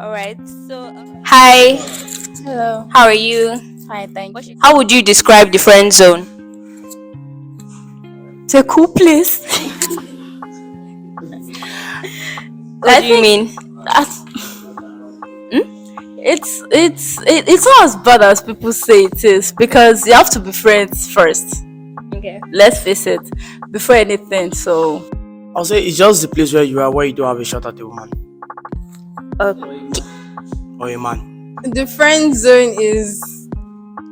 All right. So, hi. Hello. How are you? Hi, thank you. How would you describe the friend zone? It's a cool place. What I do you think mean? that's, it's not as bad as people say it is because you have to be friends first. Okay. Let's face it, before anything. So I'll say it's just the place where you are where you don't have a shot at a woman Okay. or a man. The friend zone is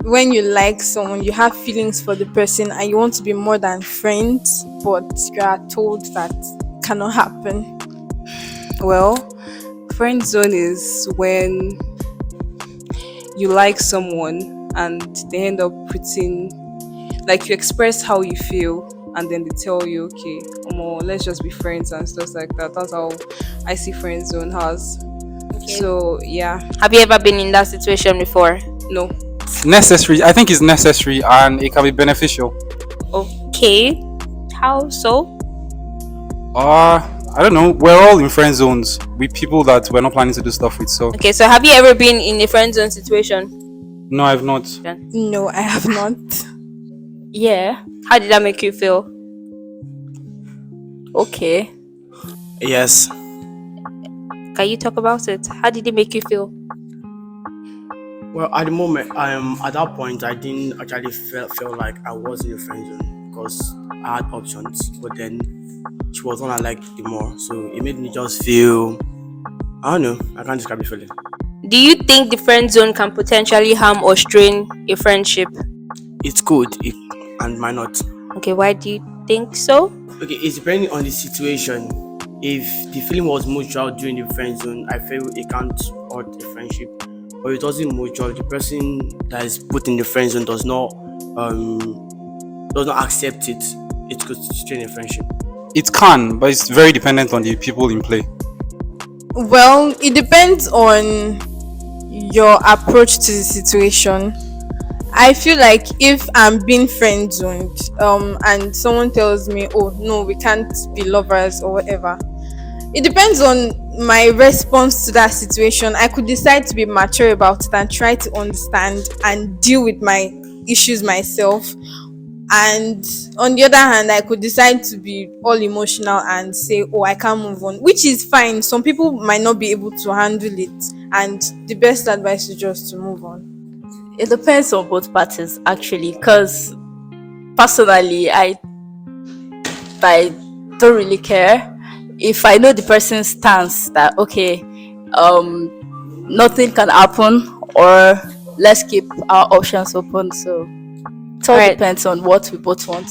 when you like someone, you have feelings for the person, and you want to be more than friends, but you are told that cannot happen. Well, friend zone is when you like someone and they end up putting, like, you express how you feel and then they tell you, okay, let's just be friends and stuff like that. That's how I see friend zone has. Okay. So yeah, Have you ever been in that situation before? no. Necessary. I think it's necessary and it can be beneficial. Okay. How so? I don't know. We're all in friend zones with people that we're not planning to do stuff with. So Okay. So, have you ever been in a friend zone situation? no, I've not. No, I have not. Yeah. How did that make you feel? okay, Yes. Can you talk about it? How did it make you feel? Well, at the moment, at that point, I didn't actually feel like I was in a friend zone because I had options, but then she was one I liked the more, so it made me just feel. I don't know. I can't describe the feeling. Do you think the friend zone can potentially harm or strain a friendship? It's good, and might not. Okay. Why do you think so? Okay, it's depending on the situation. If the feeling was mutual during the friend zone, I feel it can't hurt the friendship. But if it wasn't mutual, the person that is put in the friend zone does not accept it. It could strain a friendship. It can, but it's very dependent on the people in play. Well, it depends on your approach to the situation. I feel like if I'm being friend zoned, and someone tells me, "Oh no, we can't be lovers" or whatever, it depends on my response to that situation. I could decide to be mature about it and try to understand and deal with my issues myself. And on the other hand, I could decide to be all emotional and say, "Oh, I can't move on," which is fine. Some people might not be able to handle it, and the best advice is just to move on. it depends on both parties actually. Because personally, I don't really care if I know the person's stance that okay, nothing can happen, or let's keep our options open. So it all Right. depends on what we both want.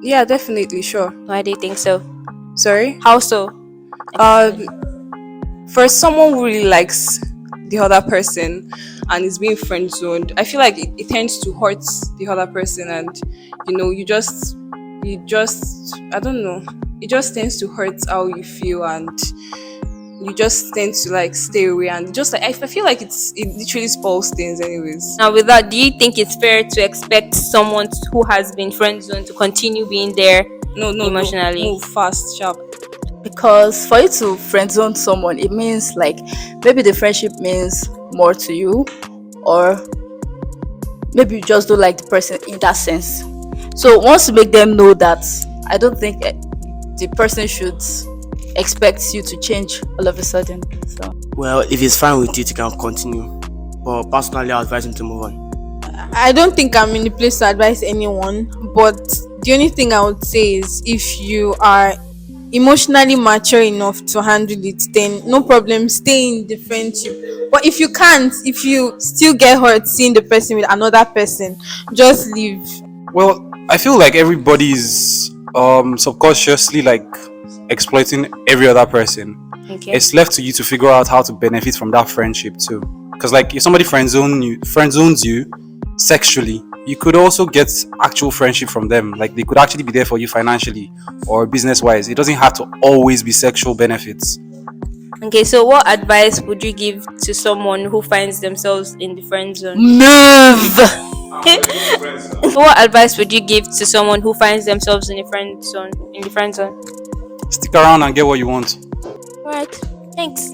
Yeah, definitely, sure. Why do you think so? Sorry. How so? Um, for someone who really likes the other person and is being friend zoned, I feel like it tends to hurt the other person, and I don't know, it just tends to hurt how you feel, and you just tend to like stay away, and just like I feel like it literally spoils things, anyways. Now, with that, do you think it's fair to expect someone who has been friend zoned to continue being there No, no, emotionally? no. Move fast, sharp. Because for you to friend zone someone, it means like maybe the friendship means more to you, or maybe you just don't like the person in that sense. So once you make them know that, I don't think the person should expect you to change all of a sudden. So Well, if he's fine with it, he can continue. But personally, I advise him to move on. I don't think I'm in the place to advise anyone, but the only thing I would say is if you are emotionally mature enough to handle it, then no problem, stay in the friendship. But if you can't, if you still get hurt seeing the person with another person, just leave. Well, I feel like everybody's subconsciously like exploiting every other person. Okay. It's left to you to figure out how to benefit from that friendship too. Because like if somebody friend zones you sexually, you could also get actual friendship from them. Like they could actually be there for you financially or business wise. It doesn't have to always be sexual benefits. Okay, so what advice would you give to someone who finds themselves in the friend zone? move. What advice would you give to someone who finds themselves in the friend zone? In the friend zone. Stick around and get what you want. All right. Thanks.